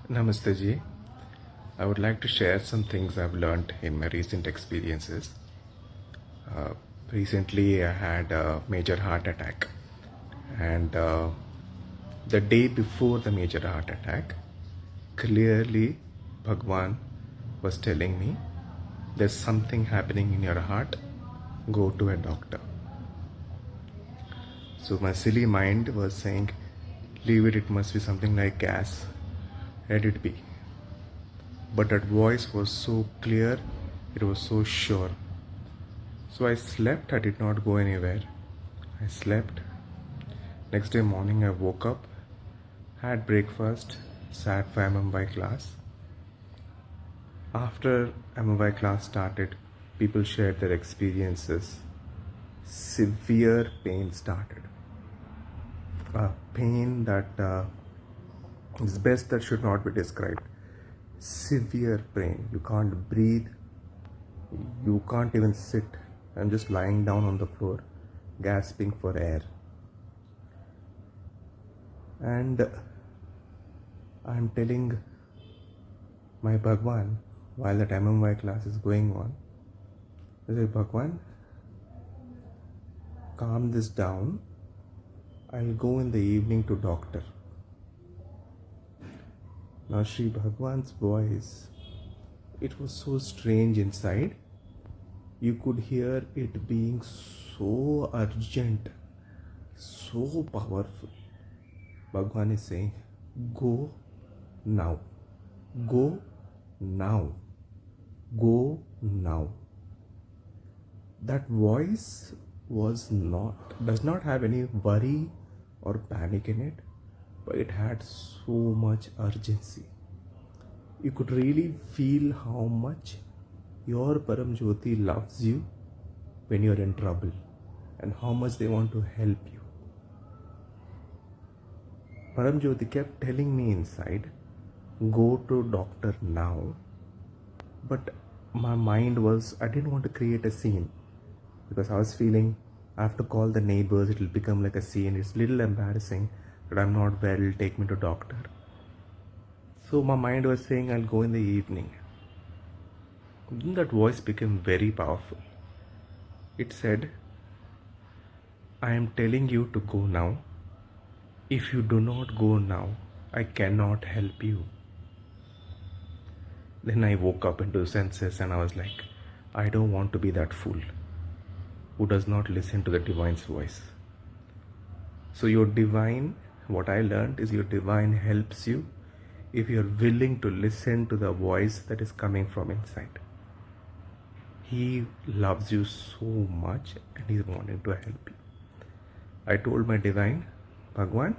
Namaste ji. I would like to share some things I've learned in my recent experiences. Uh, Recently, I had a major heart attack, and the day before the major heart attack, clearly Bhagwan was telling me there's something happening in your heart, go to a doctor. So my silly mind was saying, leave it, it must be something like gas, let it be. But that voice was so clear, it was so sure. So I slept, I did not go anywhere. I slept. Next day morning I woke up, had breakfast, sat for MMY class. After MMY class started, people shared their experiences. Severe pain started. A pain that is best that should not be described. Severe pain. You can't breathe. You can't even sit. I'm just lying down on the floor, gasping for air. And I'm telling my Bhagwan while that MMY class is going on, I say, Bhagwan, calm this down. I'll go in the evening to doctor. Now Sri Bhagwan's voice, it was so strange inside. You could hear it being so urgent, so powerful. Bhagwan is saying, go now, go now, go now. That voice does not have any worry or panic in it, but it had so much urgency. You could really feel how much your Param Jyoti loves you when you're in trouble and how much they want to help you. Param Jyoti kept telling me inside, go to doctor now. But my mind was, I didn't want to create a scene because I was feeling I have to call the neighbors, it will become like a scene. It's a little embarrassing that I'm not well, take me to doctor. So my mind was saying I'll go in the evening. Then that voice became very powerful. It said, I am telling you to go now. If you do not go now, I cannot help you. Then I woke up into senses and I was like, I don't want to be that fool who does not listen to the divine's voice. So your divine, what I learned is your divine helps you if you're willing to listen to the voice that is coming from inside. He loves you so much and he's wanting to help you. I told my divine, Bhagwan,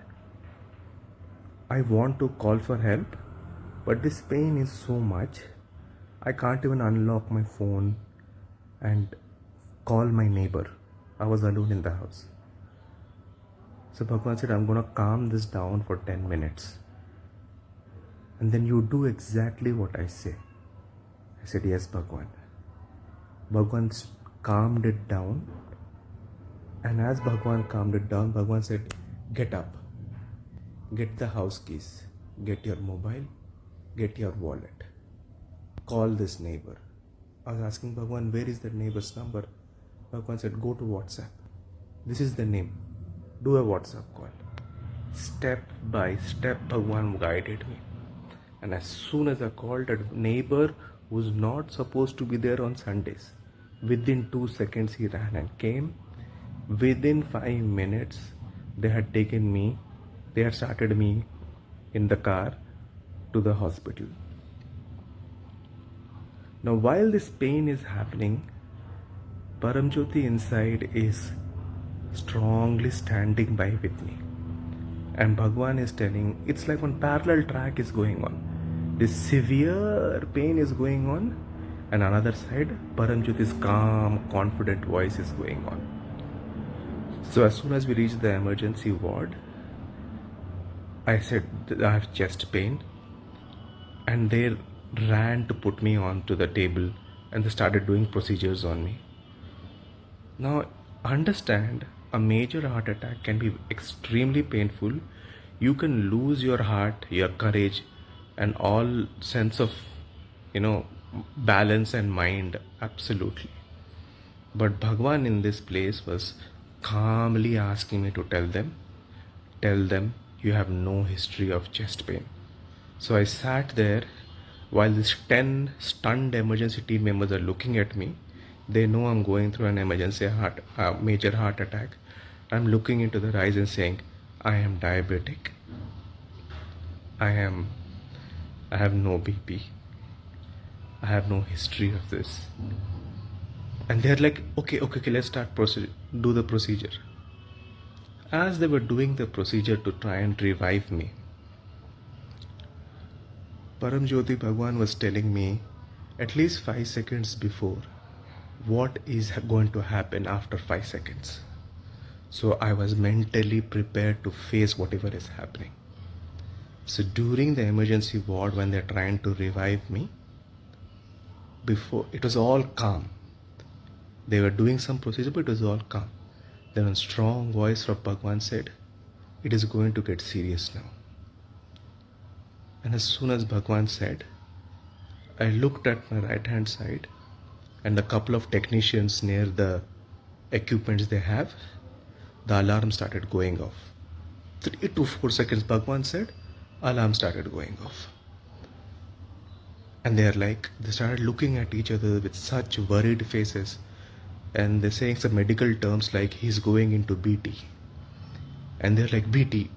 I want to call for help, but this pain is so much, I can't even unlock my phone and call my neighbor. I was alone in the house. So Bhagwan said, I'm going to calm this down for 10 minutes. And then you do exactly what I say. I said, yes, Bhagwan. Bhagwan calmed it down. And as Bhagwan calmed it down, Bhagwan said, get up. Get the house keys. Get your mobile. Get your wallet. Call this neighbor. I was asking Bhagwan, where is that neighbor's number? Bhagwan said, go to WhatsApp. This is the name. Do a WhatsApp call. Step by step, Bhagwan guided me. And as soon as I called, a neighbor who was not supposed to be there on Sundays, within 2 seconds he ran and came. Within 5 minutes, they had started me in the car to the hospital. Now while this pain is happening, Param Jyoti inside is strongly standing by with me. And Bhagwan is telling, it's like one parallel track is going on. This severe pain is going on, and another side, Param Jyothi's calm, confident voice is going on. So as soon as we reached the emergency ward, I said, I have chest pain. And they ran to put me onto the table and they started doing procedures on me. Now, understand, a major heart attack can be extremely painful. You can lose your heart, your courage and all sense of, balance and mind, absolutely. But Bhagwan in this place was calmly asking me to tell them, you have no history of chest pain. So I sat there while these 10 stunned emergency team members are looking at me. They know I'm going through an major heart attack. I'm looking into their eyes and saying, I am diabetic. I have no BP. I have no history of this. And they're like, okay, let's do the procedure. As they were doing the procedure to try and revive me, Paramjyoti Bhagwan was telling me at least 5 seconds before what is going to happen after 5 seconds. So I was mentally prepared to face whatever is happening. So during the emergency ward, when they're trying to revive me, before, it was all calm. They were doing some procedure, but it was all calm. Then a strong voice from Bhagwan said, it is going to get serious now. And as soon as Bhagwan said, I looked at my right hand side and a couple of technicians near the equipments they have, the alarm started going off. 3 to 4 seconds, Bhagwan said, alarm started going off. And they started looking at each other with such worried faces. And they're saying some medical terms like he's going into BT. And they're like, BT.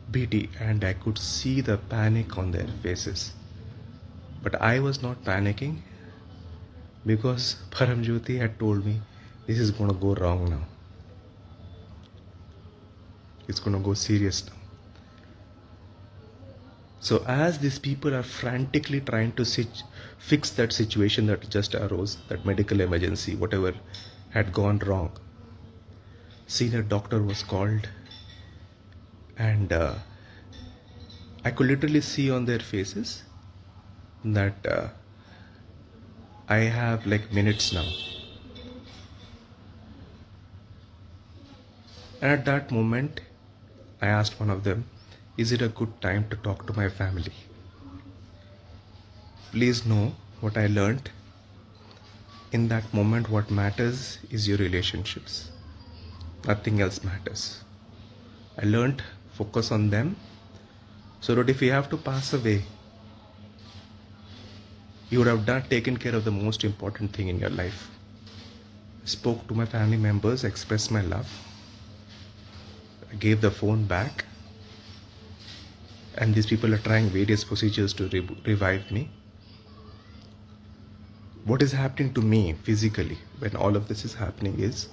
And I could see the panic on their faces. But I was not panicking because Paramjyoti had told me, this is going to go wrong now. It's going to go serious now. So as these people are frantically trying to fix that situation that just arose, that medical emergency, whatever had gone wrong, senior doctor was called, and I could literally see on their faces that I have minutes now. And at that moment, I asked one of them, is it a good time to talk to my family? Please know what I learned. In that moment, what matters is your relationships. Nothing else matters. I learned focus on them so that if you have to pass away, you would have taken care of the most important thing in your life. I spoke to my family members, expressed my love. I gave the phone back. And these people are trying various procedures to revive me. What is happening to me physically when all of this is happening is,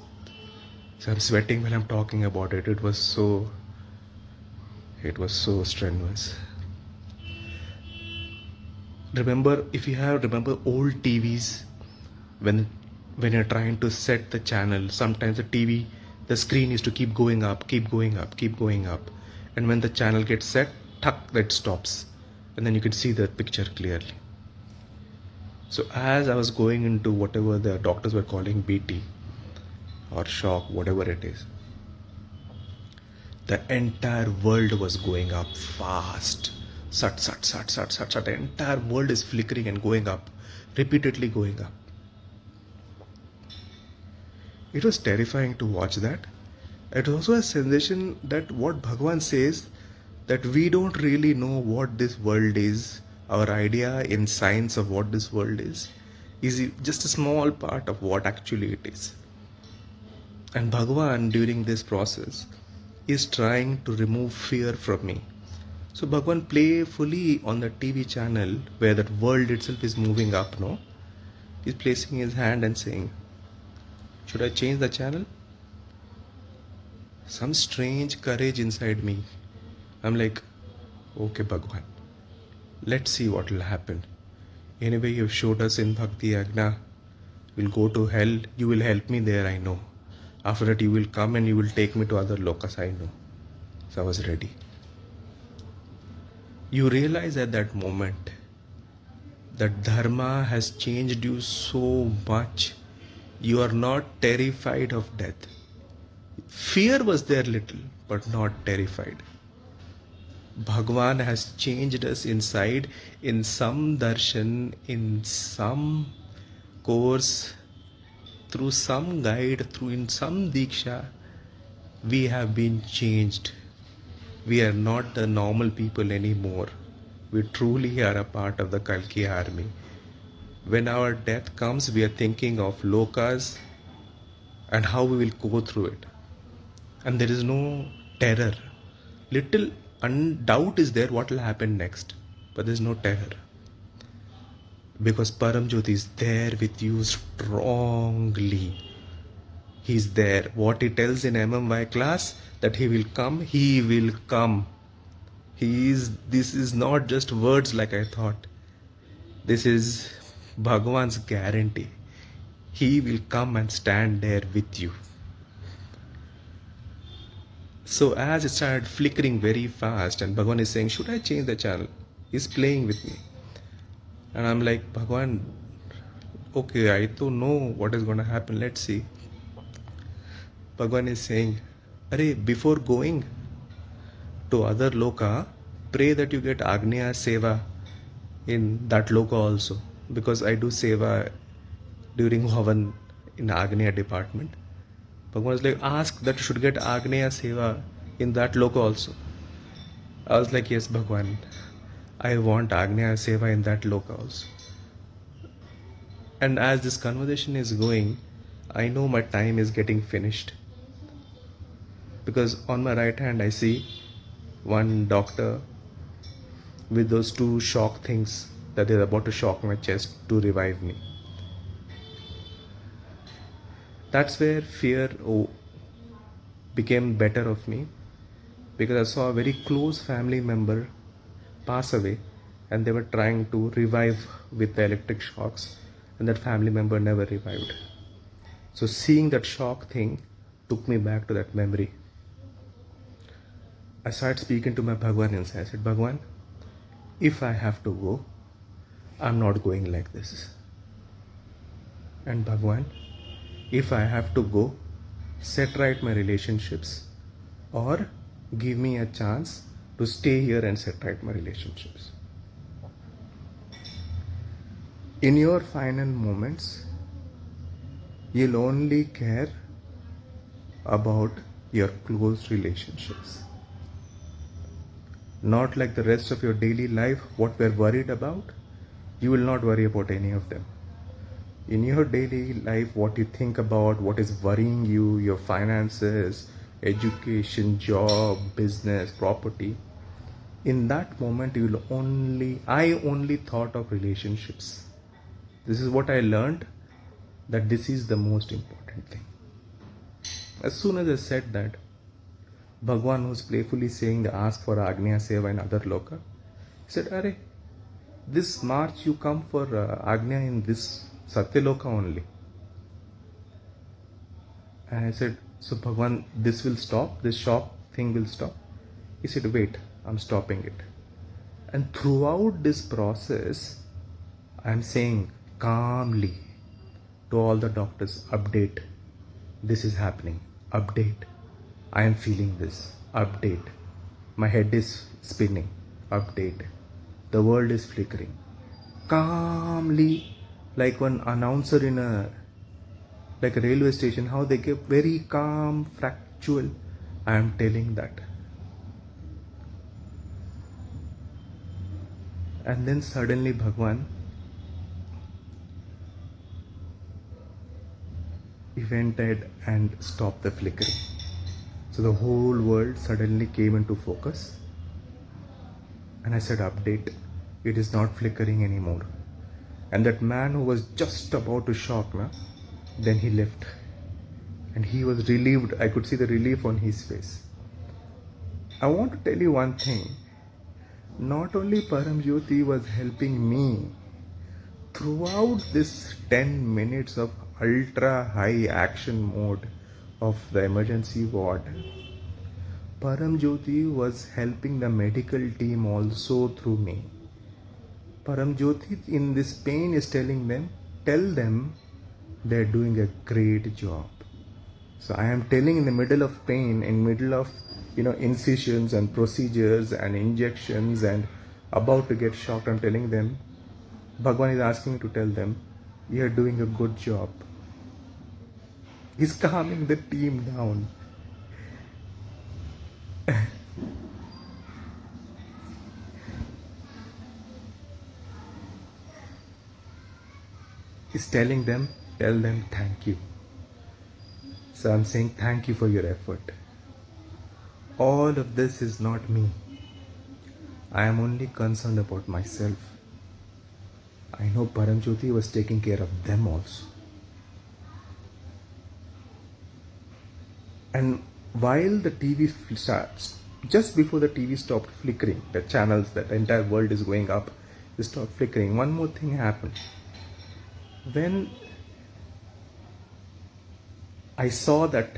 so I'm sweating when I'm talking about it. It was so strenuous. Remember old TVs, when you're trying to set the channel, sometimes the screen used to keep going up. And when the channel gets set, that stops, and then you can see the picture clearly. So as I was going into whatever the doctors were calling BT or shock, whatever it is, the entire world was going up fast. Sat. The entire world is flickering and going up, repeatedly going up. It was terrifying to watch that. It was also a sensation that what Bhagwan says, that we don't really know what this world is. Our idea in science of what this world is just a small part of what actually it is. And Bhagwan during this process is trying to remove fear from me. So Bhagwan playfully on the TV channel where that world itself is moving up, he's placing his hand and saying, should I change the channel? Some strange courage inside me. I'm like, okay, Bhagwan, let's see what will happen. Anyway, you've showed us in Bhakti Agna, we'll go to hell, you will help me there, I know. After that, you will come and you will take me to other lokas, I know. So I was ready. You realize at that moment that dharma has changed you so much. You are not terrified of death. Fear was there little, but not terrified. Bhagwan has changed us inside in some darshan, in some course, through some guide, through in some diksha. We have been changed. We are not the normal people anymore. We truly are a part of the Kalki army. When our death comes, we are thinking of lokas and how we will go through it. And there is no terror. Little doubt is there what will happen next, but there is no terror. Because Paramjyoti is there with you strongly. He is there. What he tells in MMY class, that he will come, he will come. This is not just words like I thought. This is Bhagavan's guarantee. He will come and stand there with you. So as it started flickering very fast and Bhagavan is saying, should I change the channel? He's playing with me. And I'm like, Bhagavan, okay, I don't know what is going to happen. Let's see. Bhagavan is saying, Arey, before going to other loka, pray that you get Agnya Seva in that loka also. Because I do Seva during Havan in Agnya department. Bhagavan was like, ask that you should get Agnya Seva in that loka also. I was like, yes, Bhagavan, I want Agnya Seva in that loka also. And as this conversation is going, I know my time is getting finished. Because on my right hand I see one doctor with those two shock things that they're about to shock my chest to revive me. That's where fear became better of me, because I saw a very close family member pass away and they were trying to revive with the electric shocks, and that family member never revived. So seeing that shock thing took me back to that memory. I started speaking to my Bhagwan inside. I said, Bhagwan, if I have to go, I'm not going like this. And Bhagwan, if I have to go, set right my relationships or give me a chance to stay here and set right my relationships. In your final moments, you'll only care about your close relationships. Not like the rest of your daily life, what we're worried about, you will not worry about any of them. In your daily life, what you think about, what is worrying you, your finances, education, job, business, property, in that moment I only thought of relationships. This is what I learned, that this is the most important thing. As soon as I said that, Bhagwan was playfully saying the ask for Agnya Seva in other loka. He said, Arey, this March you come for Agnya in this Satyaloka only. And I said, so Bhagwan, this will stop, this shock thing will stop. He said, wait, I'm stopping it. And throughout this process, I'm saying calmly to all the doctors, update, this is happening, update, I am feeling this, update, my head is spinning, update, the world is flickering. Calmly, like one announcer in a railway station, how they give very calm, factual, I am telling that. And then suddenly Bhagwan, he went ahead and stopped the flickering. So the whole world suddenly came into focus. And I said, update, it is not flickering anymore. And that man who was just about to shock, then he left. And he was relieved. I could see the relief on his face. I want to tell you one thing. Not only Paramjyoti was helping me throughout this 10 minutes of ultra high action mode of the emergency ward, Paramjyoti was helping the medical team also through me. Paramjyoti in this pain is telling them, tell them they're doing a great job. So I am telling in the middle of pain, in middle of incisions and procedures and injections and about to get shocked, I'm telling them, Bhagwan is asking me to tell them, you're doing a good job. He's calming the team down. He's telling them, tell them thank you. So I'm saying thank you for your effort. All of this is not me. I am only concerned about myself. I know Paramjyoti was taking care of them also. And while the TV starts, just before the TV stopped flickering, the channels, that entire world is going up, it stopped flickering. One more thing happened. When I saw that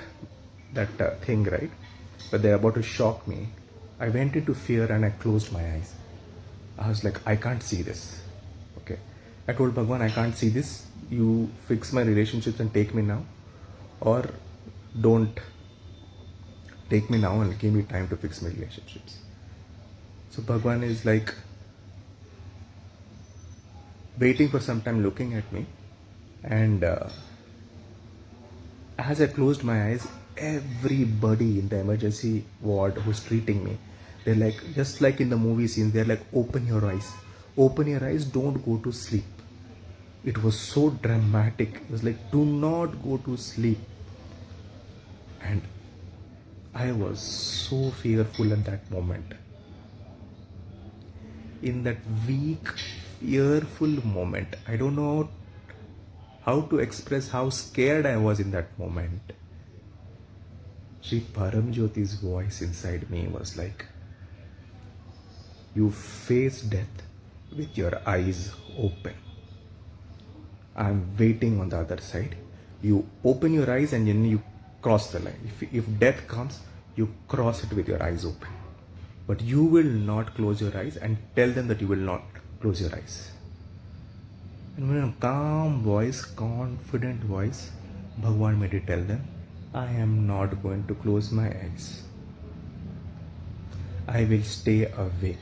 thing, right, but they're about to shock me, I went into fear and I closed my eyes. I was like, I can't see this. Okay. I told Bhagwan, I can't see this. You fix my relationships and take me now, or don't take me now and give me time to fix my relationships. So Bhagwan is like waiting for some time, looking at me, and as I closed my eyes, everybody in the emergency ward who's treating me, they're like, just like in the movie scene, they're like, open your eyes, don't go to sleep. It was so dramatic. It was like, do not go to sleep. And I was so fearful at that moment. In that weak, fearful moment, I don't know how to express how scared I was in that moment. Sri Paramjyoti's voice inside me was like, you face death with your eyes open. I'm waiting on the other side. You open your eyes and then you cross the line. If death comes, you cross it with your eyes open. But you will not close your eyes, and tell them that you will not close your eyes. And in a calm voice, confident voice, Bhagwan made it tell them, I am not going to close my eyes. I will stay awake.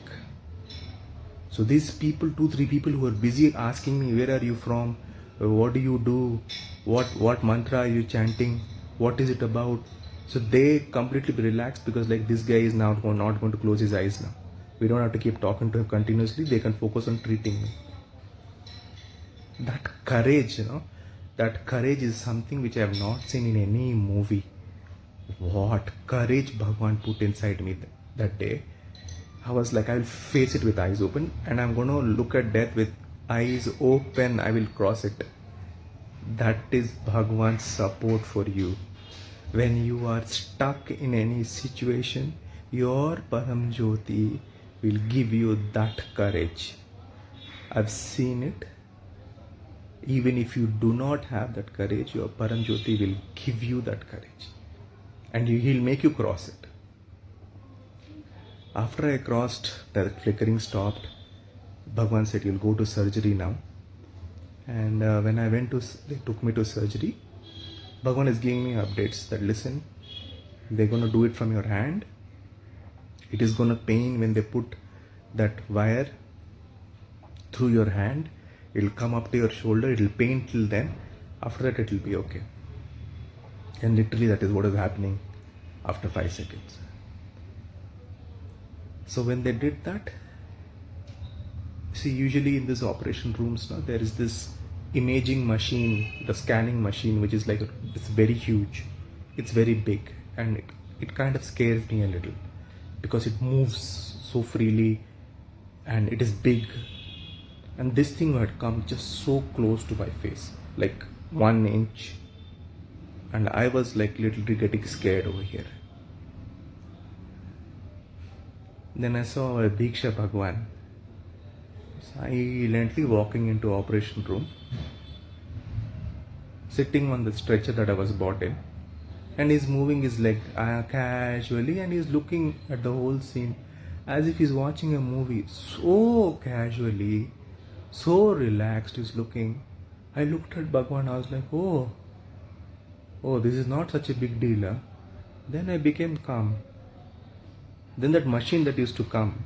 So these people, 2-3 people who are busy asking me, where are you from? What do you do? What mantra are you chanting? What is it about? So they completely relaxed, because like, this guy is now not going to close his eyes now. We don't have to keep talking to him continuously. They can focus on treating me. That courage, that courage is something which I have not seen in any movie. What courage Bhagwan put inside me that day. I was like, I will face it with eyes open, and I'm going to look at death with eyes open. I will cross it. That is Bhagwan's support for you. When you are stuck in any situation, your Paramjyoti will give you that courage. I've seen it. Even if you do not have that courage, your Paramjyoti will give you that courage. And he'll make you cross it. After I crossed, the flickering stopped. Bhagwan said, you'll go to surgery now. And when they took me to surgery, Bhagwan is giving me updates that, listen, they're going to do it from your hand. It is going to pain when they put that wire through your hand. It'll come up to your shoulder. It'll pain till then. After that, it'll be okay. And literally, that is what is happening after 5 seconds. So when they did that, see, usually in these operation rooms now, there is this imaging machine, the scanning machine, which is like, it's very huge, it's very big, and it kind of scares me a little, because it moves so freely and it is big. And this thing had come just so close to my face, like 1 inch, and I was like literally getting scared over here. Then I saw a Diksha Bhagwan silently walking into operation room, sitting on the stretcher that I was brought in, and he's moving his leg casually, and he's looking at the whole scene as if he's watching a movie, so casually, so relaxed he's looking. I looked at Bhagwan, I was like, oh, Oh, this is not such a big deal. Huh? Then I became calm. Then that machine that used to come,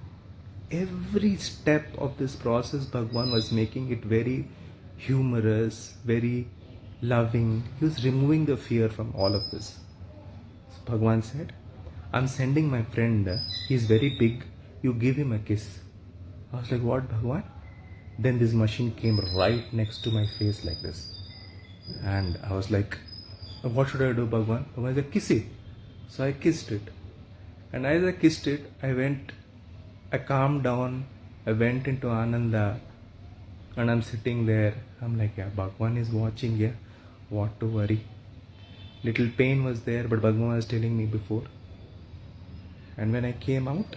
every step of this process, Bhagwan was making it very humorous, very loving. He was removing the fear from all of this. So Bhagwan said, I'm sending my friend, he's very big, you give him a kiss. I was like, what, Bhagwan? Then this machine came right next to my face like this. And I was like, what should I do, Bhagwan? Bhagwan said, kiss it. So I kissed it. And as I kissed it, I calmed down, I went into Ananda, and I'm sitting there. I'm like, yeah, Bhagwan is watching, yeah, what to worry. Little pain was there, but Bhagwan was telling me before. And when I came out,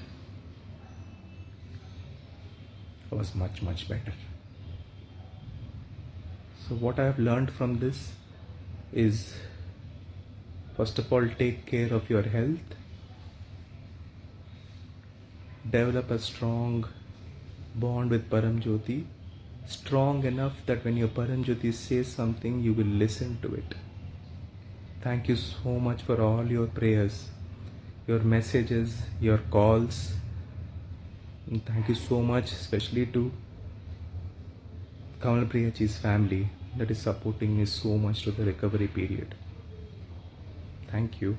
I was much, much better. So, what I have learned from this is, first of all, take care of your health, develop a strong bond with Param Jyoti, strong enough that when your Param Jyoti says something, you will listen to it. Thank you so much for all your prayers, your messages, your calls. And thank you so much, especially to Kamal Priyaji's family that is supporting me so much to the recovery period. Thank you.